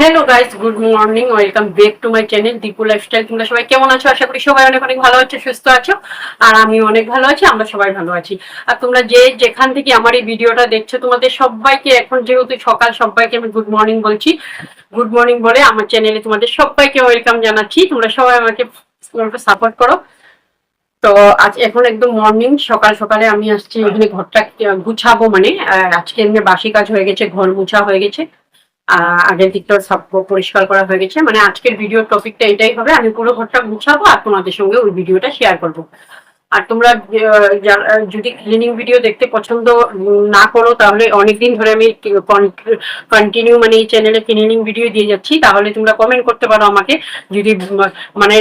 Hello guys, good morning, welcome back to my channel Dipu lifestyle. তোমরা সবাই কেমন আছো? আশা করি সবাই অনেক অনেক ভালো আছো, সুস্থ আছো। আর আমি অনেক ভালো আছি, আমরা সবাই ভালো আছি। আর তোমরা যেখান থেকে আমার এই ভিডিওটা দেখছো, তোমাদের সবাইকে এখন যেহেতু সকাল, সবাইকে আমি গুড মর্নিং বলছি। গুড মর্নিং বলে আমার চ্যানেলে তোমাদের সবাইকে ওয়েলকাম জানাচ্ছি। তোমরা সবাই আমাকে সাপোর্ট করো। তো আজ এখন একদম মর্নিং, সকাল সকালে আমি আসছি এখানে ঘরটা গুছাবো। মানে আজকে এমনি বাসি কাজ হয়ে গেছে, ঘর মুছা হয়ে গেছে, আগের দিকটা সব পরিষ্কার করা হয়ে গেছে। মানে আজকের ভিডিওর টপিকটা এটাই হবে, আমি পুরো ঘরটা গুছাবো আর তোমাদের সঙ্গে ওই ভিডিওটা শেয়ার করবো। আর তোমরা যদি ক্লিনিং ভিডিও দেখতে পছন্দ না করো, তাহলে অনেকদিন ধরে আমি কন্টিনিউ মানে এই চ্যানেলে ক্লিনিং ভিডিও দিয়ে যাচ্ছি, তাহলে তোমরা কমেন্ট করতে পারো আমাকে। যদি মানে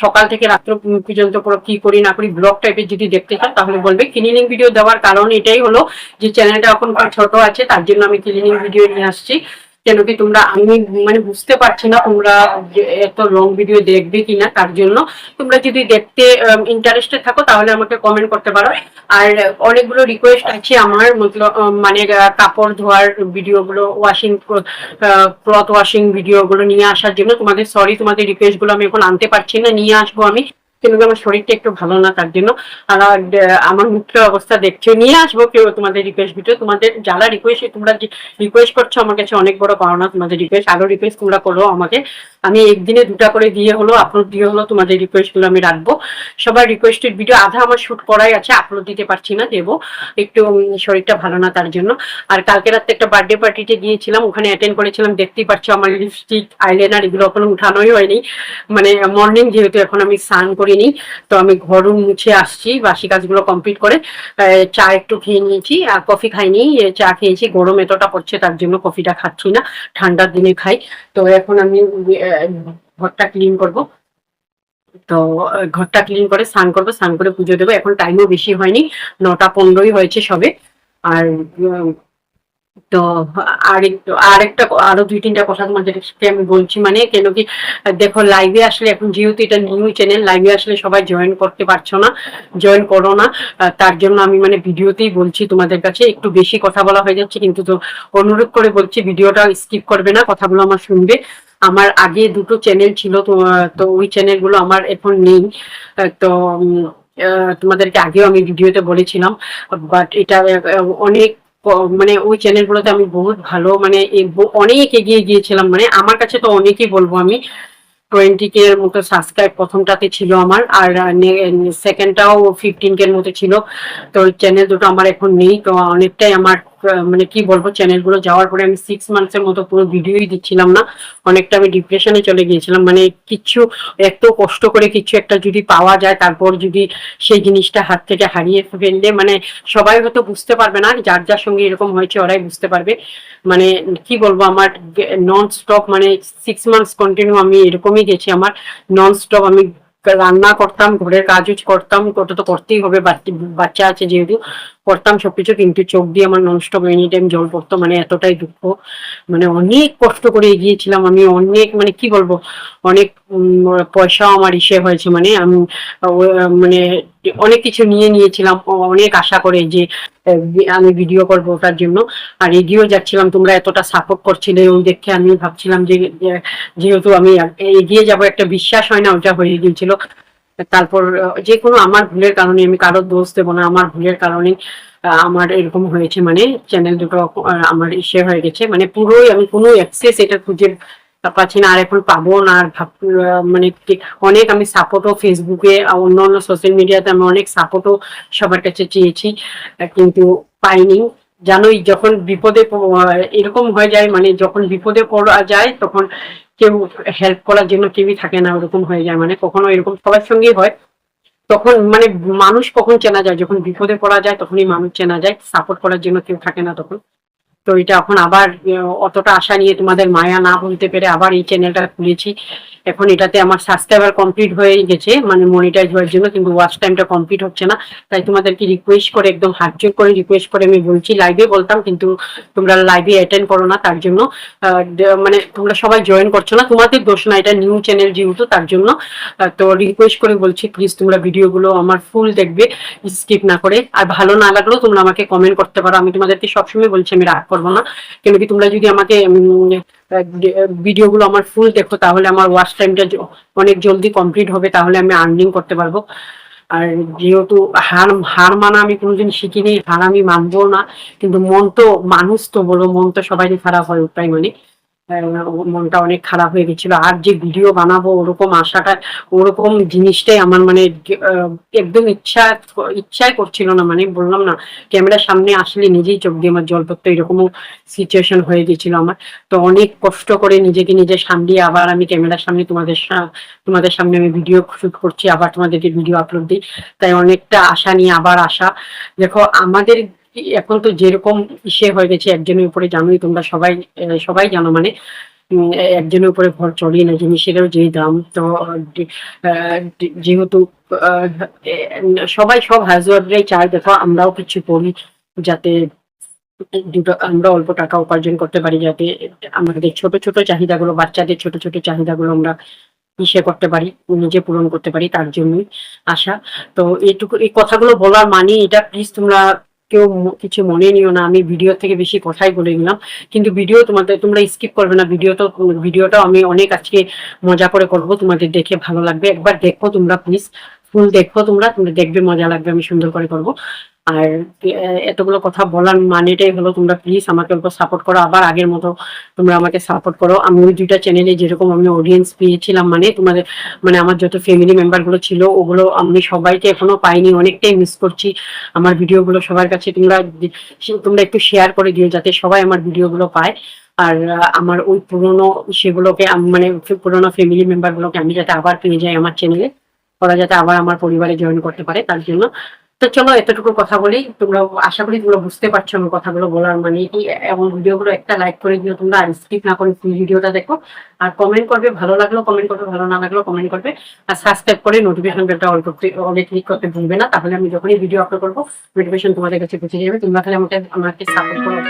সকাল থেকে রাত্র পর্যন্ত পুরো কি করি না করি ব্লগ টাইপের যদি দেখতে চাও, তাহলে বলবে। ক্লিনিং ভিডিও দেওয়ার কারণ এটাই হলো যে চ্যানেলটা এখন ছোট আছে, তার জন্য আমি ক্লিনিং ভিডিও নিয়ে আসছি। কেন কি তোমরা, আমি মানে বুঝতে পারছি না তোমরা এত লং ভিডিও দেখবে কিনা, তার জন্য তোমরা যদি দেখতে ইন্টারেস্টেড থাকো তাহলে আমাকে কমেন্ট করতে পারো। আর অনেকগুলো রিকোয়েস্ট আছে আমার, মতলব মানে কাপড় ধোয়ার ভিডিওগুলো, ওয়াশিং ক্লথ ওয়াশিং ভিডিওগুলো নিয়ে আসার জন্য। তোমাদের সরি, তোমাদের রিকোয়েস্ট গুলো আমি এখন আনতে পারছি না, নিয়ে আসবো আমি। কিন্তু আমার শরীরটা একটু ভালো না, তার জন্য। আর আমার মুখের অবস্থা দেখছো, নিয়ে আসবো কেউ তোমাদের রিকোয়েস্ট ভিডিও। তোমাদের যারা রিকোয়েস্ট, তোমরা রিকোয়েস্ট করছো আমার কাছে অনেক বড় পাওনা। তোমাদের রিকোয়েস্ট, আরো রিকোয়েস্ট তোমরা করো আমাকে। আমি একদিনে 2টা করে দিয়ে হলো আপলোড দিয়ে হলো তোমাদের রিকোয়েস্ট গুলো আমি রাখবো। সবার রিকোয়েস্টেড ভিডিও আধা আমার শুট করাই আছে, আপলোড দিতে পারছি না, দেবো। একটু শরীরটা ভালো না, তার জন্য। আর কালকে রাতে একটা বার্থডে পার্টিতে গিয়েছিলাম, ওখানে অ্যাটেন্ড করেছিলাম। দেখতেই পাচ্ছ আমার লিপস্টিক, আইলাইনার এগুলো এখনো উঠানোই হয়নি। মানে মর্নিং যেহেতু, এখন আমি স্নান করিনি, তো আমি ঘরও মুছে আসছি বাসি কাজগুলো কমপ্লিট করে। চা একটু খেয়ে নিয়েছি, আর কফি খাইনি, চা খেয়েছি। গরম এতটা পড়ছে, তার জন্য কফিটা খাচ্ছি না, ঠান্ডার দিনে খাই। তো এখন আমি ঘরটা ক্লিন করব। তো ঘরটা ক্লিন করে স্নান করবো, স্নান করে পুজো দেবো। এখন টাইমও বেশি হয়নি, 9টা 15ই হয়েছে সবে। আর তো আরো 2-3টা কথা তোমাদেরকে আমি বলছি। মানে কেন কি, দেখো, লাইভে আসলে এখন যেহেতু এটা নিউ চ্যানেল, লাইভে আসলে সবাই জয়েন করতে পারছো না, জয়েন করো না। তার জন্য আমি মানে ভিডিওতেই বলছি তোমাদের কাছে। একটু বেশি কথা বলা হয়ে যাচ্ছে, কিন্তু তো অনুরোধ করে বলছি ভিডিওটা স্কিপ করবে না, কথাগুলো আমার শুনবে। আমার আগে 2টো চ্যানেল ছিল, তো ওই চ্যানেলগুলো আমার এখন নেই। তো তোমাদেরকে আগেও আমি ভিডিওতে বলেছিলাম। বাট এটা অনেক মানে ওই চ্যানেলগুলোতে আমি বহুত ভালো, মানে অনেক এগিয়ে গিয়েছিলাম। মানে আমার কাছে তো অনেকই বলবো আমি, 20K এর মতো সাবস্ক্রাইব প্রথমটাতে ছিল আমার, আর সেকেন্ডটাও 15K এর মতো ছিল। তো চ্যানেল দুটো আমার এখন নেই। তো অনেকটাই আমার মানে কি বলবো, চ্যানেলগুলো যাওয়ার পরে আমি 6 মান্থসের মতো পুরো ভিডিওই দিচ্ছিলাম না। অনেকটা আমি ডিপ্রেশনে চলে গিয়েছিলাম। মানে কিছু এত কষ্ট করে কিছু একটা যদি পাওয়া যায়, তারপর যদি সেই জিনিসটা হাত থেকে হারিয়ে ফেললে, মানে সবাই হয়তো বুঝতে পারবে না, যার যার সঙ্গে এরকম হয়েছে ওরাই বুঝতে পারবে। মানে কি বলবো, আমার নন স্টপ মানে 6 মান্থস কন্টিনিউ আমি এরকমই গেছি। আমার নন স্টপ আমি রান্না করতাম, ঘরের কাজও করতাম, ওটা তো করতেই হবে, বাচ্চা আছে যেহেতু, করতাম সবকিছু। কিন্তু চোখ দিয়ে আমার নন স্টপ এনি টাইম জল পড়তো, মানে এতটাই দুঃখ। মানে অনেক কষ্ট করে এগিয়েছিলাম আমি, অনেক, মানে কি বলবো, অনেক পয়সাও আমার ইসে হয়েছে। মানে আমি মানে অনেক কিছু নিয়েছিলাম, অনেক আশা করে যে আমি ভিডিও করবো ওটার জন্য। আর এগিয়েও যাচ্ছিলাম, তোমরা এতটা সাপোর্ট করছিলে, ওই দেখে আমি ভাবছিলাম যে যেহেতু আমি এগিয়ে যাব, একটা বিশ্বাস হয় না, ওটা হয়ে গিয়েছিল। তারপর যে কোনো আমার ভুলের কারণে, আমি কারোর দোষ দেবো না, আমার ভুলের কারণে আমার এরকম হয়েছে। মানে চ্যানেল দুটো আমার ইসে হয়ে গেছে, মানে পুরোই আমি কোনো অ্যাক্সেস এটা খুঁজে পাচ্ছি না, আর এখন পাবো না। আর মানে অনেক আমি সাপোর্টও ফেসবুকে, অন্য অন্য সোশ্যাল মিডিয়াতে আমি অনেক সাপোর্টও সবার কাছে চেয়েছি, কিন্তু পাইনি। জানোই, যখন বিপদে এরকম হয়ে যায়, মানে যখন বিপদে পড়া যায়, তখন কেউ হেল্প করার জন্য কেউই থাকে না, ওরকম হয়ে যায়। মানে কখনো এরকম সবার সঙ্গেই হয়। তখন মানে মানুষ কখন চেনা যায়, যখন বিপদে পড়া যায় তখনই মানুষ চেনা যায়, সাপোর্ট করার জন্য কেউ থাকে না তখন। তো এটা এখন আবার অতটা আশা নিয়ে তোমাদের মায়া না বলতে পেরে আবার এই চ্যানেলটা খুলেছি। এখন এটাতে আমার সাবস্ক্রাইবার কমপ্লিট হয়ে গেছে, মানে মনিটাইজ হওয়ার জন্য, কিন্তু ওয়াচ টাইমটা কমপ্লিট হচ্ছে না। তাই তোমাদেরকে রিকোয়েস্ট করে, একদম হাত জোর করে রিকোয়েস্ট করে আমি বলছি, লাইভে বলতাম কিন্তু তোমরা লাইভে অ্যাটেন্ড করো না, তার জন্য মানে তোমরা সবাই জয়েন করছো না, তোমাদের দোষ না, এটা নিউ চ্যানেল যেহেতু, তার জন্য। তো রিকোয়েস্ট করে বলছি, প্লিজ তোমরা ভিডিওগুলো আমার ফুল দেখবে, স্কিপ না করে। আর ভালো না লাগলেও তোমরা আমাকে কমেন্ট করতে পারো, আমি তোমাদেরকে সবসময় বলছি আমি রাগ করবো না, কেন কি তোমরা যদি আমাকে ভিডিওগুলো আমার ফুল দেখো তাহলে আমার ওয়াচ টাইমটা অনেক জলদি কমপ্লিট হবে, তাহলে আমি আর্নিং করতে পারবো। আর যেহেতু হার হার মানা আমি কোনোদিন শিখিনি, হার আমি মানবো না, কিন্তু মন তো মানুষ তো বলো, মন তো সবারই খারাপ হয়, তাই মানে মনটা অনেক খারাপ হয়ে গেছিল। আর যে ভিডিও বানাবো ওরকম আশাটা, ওরকম জিনিসটাই আমার মানে একদম ইচ্ছাই করছিল না। মানে বললাম না, ক্যামেরার সামনে আসলে নিজেই চোখ দিয়ে আমার জল পড়তো, এরকমও সিচুয়েশন হয়ে গেছিল আমার। তো অনেক কষ্ট করে নিজেকে নিজে সামলিয়ে আবার আমি ক্যামেরার সামনে তোমাদের সামনে আমি ভিডিও শুট করছি, আবার তোমাদেরকে ভিডিও আপলোড দিই। তাই অনেকটা আশা নিয়ে আবার আসা। দেখো আমাদের এখন তো যেরকম ইসে হয়ে গেছে, একজনের উপরে জানোই তোমরা সবাই, সবাই জানো মানে একজনের উপরে ঘর চলেই না, জিনিসেরও যে দাম। তো যেহেতু আহ, সবাই সব হাজবেন্ডরাই চায় দেখো আমরাও কিছু করি, যাতে দুটো আমরা অল্প টাকা উপার্জন করতে পারি, যাতে আমাদের ছোট ছোট চাহিদাগুলো, বাচ্চাদের ছোট ছোট চাহিদাগুলো আমরা ইসে করতে পারি, নিজে পূরণ করতে পারি, তার জন্যই আশা। তো এইটুকু, এই কথাগুলো বলার মানে এটা, প্লিজ তোমরা কেউ কিছু মনে নিও না, আমি ভিডিও থেকে বেশি কথাই বলে নিলাম। কিন্তু ভিডিও তোমরা স্কিপ করবে না, ভিডিওটাও আমি অনেক আজকে মজা করে করব, তোমাদের দেখে ভালো লাগবে। একবার দেখো তোমরা প্লিজ, ফুল দেখো, তোমরা দেখবে, মজা লাগবে, আমি সুন্দর করে করব। আর এতগুলো কথা বলার মানেটাই হলো তোমরা প্লিজ আমাকে অল্প সাপোর্ট করো, আবার আগের মতো তোমরা আমাকে সাপোর্ট করো। আমি ওই দুইটা চ্যানেলে যেরকম আমি অডিয়েন্স পেয়েছিলাম, মানে তোমাদের মানে আমার যত ফ্যামিলি মেম্বার গুলো ছিল ওগুলো আমি সবাইকে এখনো পাইনি, অনেকটাই মিস করছি। আমার ভিডিওগুলো সবার কাছে তোমরা একটু শেয়ার করে দিও, যাতে সবাই আমার ভিডিওগুলো পায়। আর আমার ওই পুরোনো সেগুলোকে মানে পুরোনো ফ্যামিলি মেম্বার গুলোকে আমি যাতে আবার পেয়ে যাই আমার চ্যানেলে, ওরা যাতে আবার আমার পরিবারে জয়েন করতে পারে, তার জন্য। তো চলো এতটুকু কথা বলি, তোমরা আশা করি তোমরা বুঝতে পারছো আমার কথাগুলো বলার মানে কি। এবং ভিডিওগুলো একটা লাইক করে দিও তোমরা, আর স্কিপ না করে ফুল ভিডিওটা দেখো। আর কমেন্ট করবে, ভালো লাগলো কমেন্ট করবে, ভালো না লাগলো কমেন্ট করবে। আর সাবস্ক্রাইব করে নোটিফিকেশন বেলটা অল ক্লিক করতে ভুলবে না, তাহলে আমি যখনই ভিডিও আপলোড করবো নোটিফিকেশন তোমাদের কাছে পৌঁছে যাবে। তোমরা খালি আমাকে সাপোর্ট করো।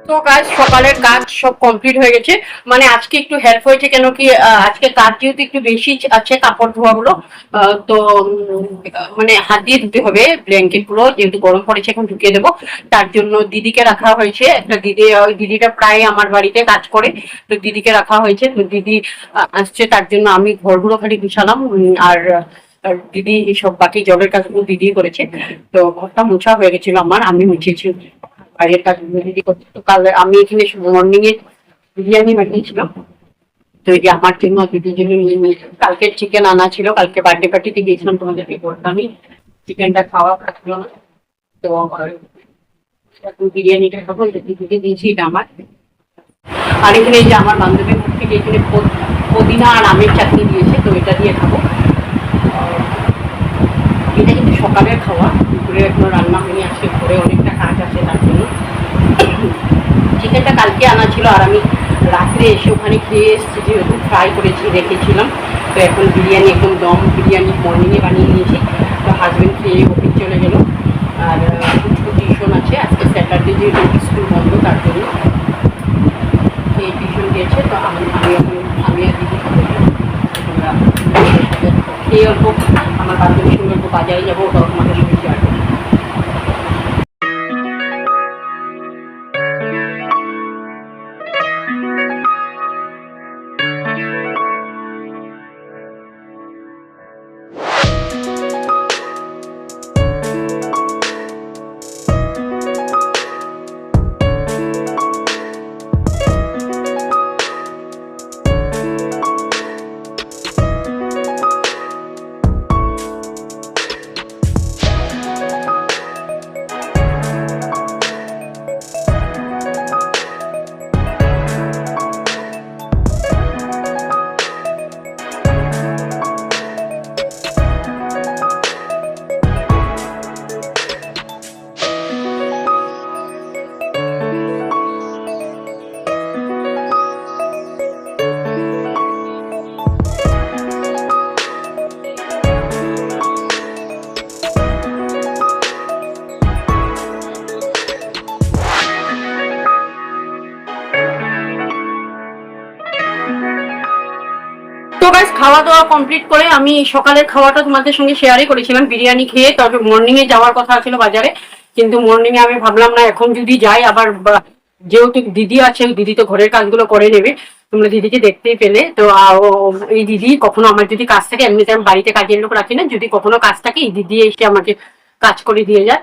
তো কাজ সকালের কাজ সব কমপ্লিট হয়ে গেছে, মানে আজকে একটু হেল্প হয়েছে কেন কি আজকে কাজ যেহেতু একটু বেশি আছে কাপড় ধোয়া গুলো, তো মানে হাত দিয়ে ধুতে হবে ব্ল্যাঙ্কেট গুলো, যেহেতু গরম পড়েছে এখন ঢুকিয়ে দেবো। তার জন্য দিদিকে রাখা হয়েছে, একটা দিদি, ওই দিদিটা প্রায় আমার বাড়িতে কাজ করে, তো দিদিকে রাখা হয়েছে। তো দিদি আসছে, তার জন্য আমি ঘরগুলো খালি গুছালাম, আর দিদি সব বাকি জলের কাজগুলো দিদি করেছে। তো ঘরটা মোছা হয়ে গেছিল আমার, আমি মুছেছি। বাইরের কাজগুলো দিদি করছে। তো কাল আমি এখানে মর্নিং এ বিরিয়ানি বানিয়েছিলাম, তো এই যে আমার জন্য দিদির জন্য কালকে চিকেন আনা ছিল, কালকে বার্থডে পার্টিতে গিয়েছিলাম, তোমাদেরকে বলতামই চিকেনটা খাওয়া খাচ্ছিল না। তো বিরিয়ানিটা খাবো, দিদিকে দিয়েছি এটা আমার। আর এখানে এই যে আমার বান্ধবীর মুখ থেকে এখানে পুদিনা আর আমের চাটনি দিয়েছে, তো এটা দিয়ে খাবো। এটা কিন্তু সকালের খাওয়া, দুপুরে এখনো রান্না হয়নি, আজকে ঘরে অনেকটা কাজ আছে তার জন্য। চিকেনটা কালকে আনা ছিল, আর আমি রাত্রে এসে ওখানে খেয়ে এসেছি, যেহেতু ফ্রাই করেছি রেখেছিলাম। তো এখন বিরিয়ানি একদম দম বিরিয়ানি মর্নিংয়ে বানিয়ে নিয়েছি। তো হাজব্যান্ড খেয়ে অফিস চলে গেল, আর কিছু টিউশন আছে আজকে স্যাটারডে, যেহেতু স্কুল বন্ধ তার জন্য খেয়ে টিউশন দিয়েছে। তো আমি আর দিদি আমরা খেয়ে অল্প আমার বান্ধবীর সঙ্গে অল্প বাজারে যাবো, ওটাও তোমাদের সঙ্গে শেয়ার করবো। তো গাইস, খাওয়া দাওয়া কমপ্লিট করে আমি সকালের খাওয়াটা তোমাদের সঙ্গে শেয়ারই করেছিলাম, বিরিয়ানি খেয়ে। তবে মর্নিং এ যাওয়ার কথা ছিল বাজারে, কিন্তু মর্নিং এ আমি ভাবলাম না, এখন যদি যাই আবার যেহেতু দিদি আছে, দিদি তো ঘরের কাজগুলো করে নেবে, তোমরা দিদিকে দেখতেই পেলে। তো এই দিদি কখনো আমার যদি কাজ থাকে, এমনিতে আমি বাড়িতে কাজের লোক রাখি না, যদি কখনো কাজ থাকে এই দিদি এসে আমাকে কাজ করে দিয়ে যায়।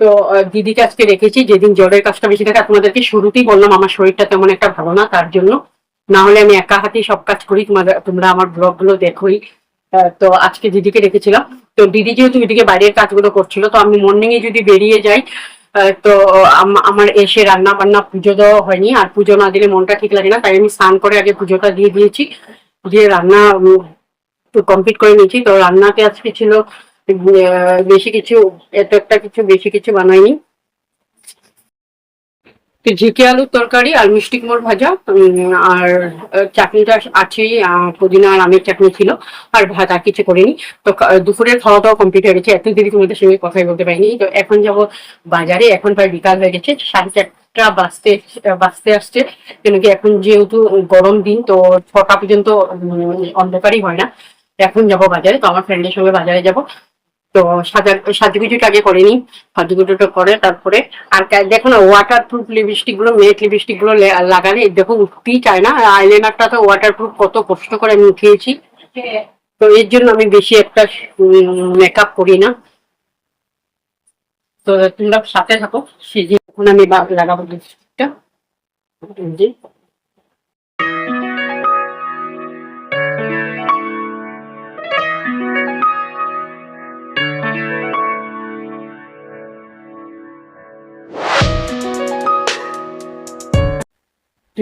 তো দিদিকে আজকে রেখেছি, যেদিন জ্বরের কাজটা বেশি থাকে। তোমাদেরকে শুরুতেই বললাম আমার শরীরটা তেমন একটা ভালো না, তার জন্য। না হলে আমি একা হাতেই সব কাজ করি, তোমরা আমার ব্লগ গুলো দেখোই। তো আজকে দিদিকে রেখেছিলাম। তো দিদি যেহেতু এদিকে বাইরের কাজগুলো করছিল, তো আমি মর্নিং এ যদি বেরিয়ে যাই, তো আমার এসে রান্না বান্না পুজো দেওয়া হয়নি, আর পুজো না দিলে মনটা ঠিক লাগে না, তাই আমি স্নান করে আগে পুজোটা দিয়ে দিয়েছি, দিয়ে রান্না কমপ্লিট করে নিয়েছি। তো রান্নাতে আজকে ছিল বেশি কিছু, এত একটা কিছু বেশি কিছু বানাইনি। তো ঝিকে আলুর তরকারি আর মিষ্টি কুমড় ভাজা, আর চাটনিটা আছেই, পুদিনা আর আমের চাটনি ছিল, আর ভাত, আর কিছু করিনি। তো দুপুরের খাওয়া দাওয়া কমপ্লিট হয়ে গেছে, এত দেরি তোমাদের সঙ্গে কথাই বলতে পারিনি। তো এখন যাব বাজারে, এখন প্রায় বিকাল হয়ে গেছে, 4:30 বাজতে আসছে, কেন কি এখন যেহেতু গরম দিন, তো 6টা পর্যন্ত অন্ধকারই হয় না। এখন যাব বাজারে, তো আমার ফ্রেন্ডের সঙ্গে বাজারে যাব। তো সাজুগুজুটা আগে করে নিই, সাজুগুজুটা করে তারপরে। আর দেখো না, ওয়াটার প্রুফ লিপস্টিক গুলো, মেট লিপস্টিক গুলো লাগালে দেখো উঠতেই চায় না। আইলাইনারটা তো ওয়াটার প্রুফ, কত কষ্ট করে আমি উঠিয়েছি। তো এর জন্য আমি বেশি একটা মেকআপ করি না। তো তোমরা সাথে থাকো, সেজে এখন আমি লাগাবো লিপস্টিকটা।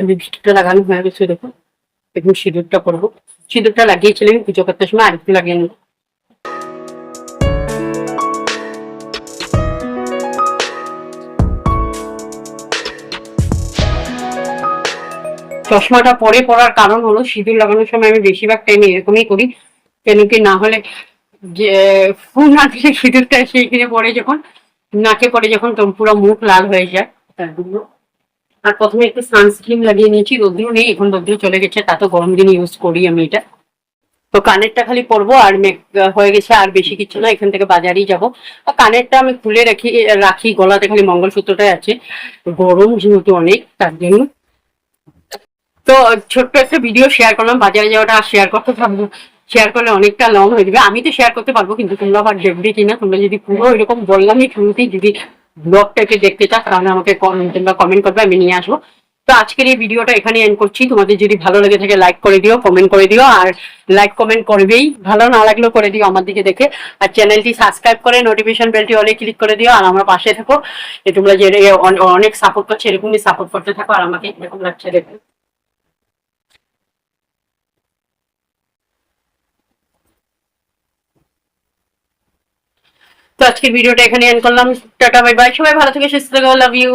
লিপস্টিকটা লাগানো হয়ে গেছে, দেখো এখন সিঁদুরটা করবো। সিঁদুরটা লাগিয়েছিলাম পুজো করতে সময়, আরেকটু লাগিয়ে নেবো। চশমাটা পরে পড়ার কারণ হলো, সিঁদুর লাগানোর সময় আমি বেশিরভাগ টাইমে এরকমই করি, কেন কি না হলে যে ফুল না দিলে সিঁদুরটা সেইখানে পড়ে, যখন নাকে পড়ে, যখন তখন পুরো মুখ লাল হয়ে যায়, তার জন্য। আর প্রথমে একটু সানস্ক্রিন লাগিয়ে নিয়েছি, রোদ্রু নেই এখন, রোদ্রু চলে গেছে, তা তো গরম দিনে ইউজ করি আমি এটা। তো কানেরটা খালি পরবো আর মেক হয়ে গেছে, আর বেশি কিছু না, এখান থেকে বাজারেই যাবো। আর কানেরটা আমি খুলে রাখি রাখি গলাতে খালি মঙ্গলসূত্রটাই আছে, গরম যেহেতু অনেক তার জন্য। তো ছোট্ট একটা ভিডিও শেয়ার করলাম, বাজারে যাওয়াটা আর শেয়ার করতে পারবো, শেয়ার করলে অনেকটা লং হয়ে যাবে। আমি তো শেয়ার করতে পারবো, কিন্তু তোমরা আবার দেখবে কিনা, তোমরা যদি পুরো এরকম বললামই শুরুতেই, যদি ব্লগটাকে দেখতে চাও তাহলে আমাকে তোমরা কমেন্ট করবে, আমি নিয়ে আসবো। তো আজকের এই ভিডিওটা এখানে এন্ড করছি। তোমাদের যদি ভালো লেগে থাকে লাইক করে দিও, কমেন্ট করে দিও, আর লাইক কমেন্ট করবেই, ভালো না লাগলেও করে দিও আমার দিকে দেখে। আর চ্যানেলটি সাবস্ক্রাইব করে নোটিফিকেশন বেলটি অলে ক্লিক করে দিও, আর আমার পাশে থাকো। তোমরা যে অনেক সাপোর্ট করছো, এরকমই সাপোর্ট করতে থাকো, আর আমাকে এরকম লাগছে দেখো। তো আজকের ভিডিওটা এখানে এন্ড করলাম। টাটা বাই বাই, সবাই ভালো থেকে সুস্থ থেকো, লাভ ইউ।